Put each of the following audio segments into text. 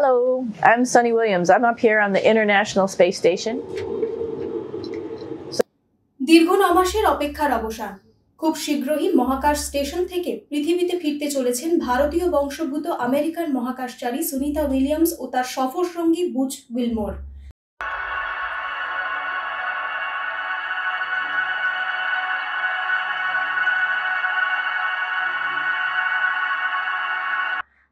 Hello, I'm Sunny Williams. I'm up here on the International Space Station. দীর্ঘ 9 মাসের অপেক্ষার অবসান। খুব শীঘ্রই মহাকাশ স্টেশন থেকে পৃথিবীতে ফিরতে চলেছেন ভারতীয় বংশোদ্ভূত আমেরিকান মহাকাশচারী সুনিতা উইলিয়ামস ও তার সফর সঙ্গী বুচ উইলমোর।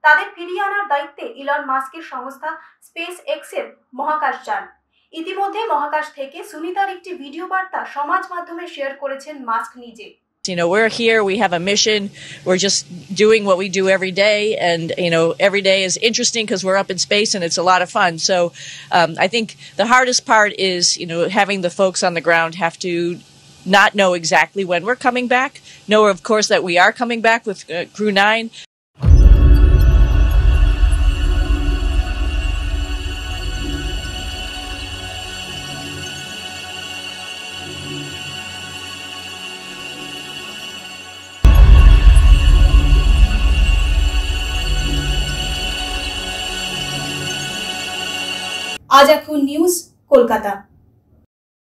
তাদের ফিরিয়ে আনার দায়িত্বে ইলন মাস্কের সংস্থা স্পেস এক্সের মহাকাশযান। ইতিমধ্যে মহাকাশ থেকে সুনিতার একটি ভিডিও বার্তা সমাজ মাধ্যমে শেয়ার করেছেন মাস্ক নিজে। You know, we're here, we have a mission, we're just doing what we do every day, and, you know, every day is interesting because we're up in space and it's a lot of fun. So I think the hardest part is, you know, having the folks on the ground have to not know exactly when we're coming back, know, of course, that we are coming back with Crew 9. আজ এখন news Kolkata.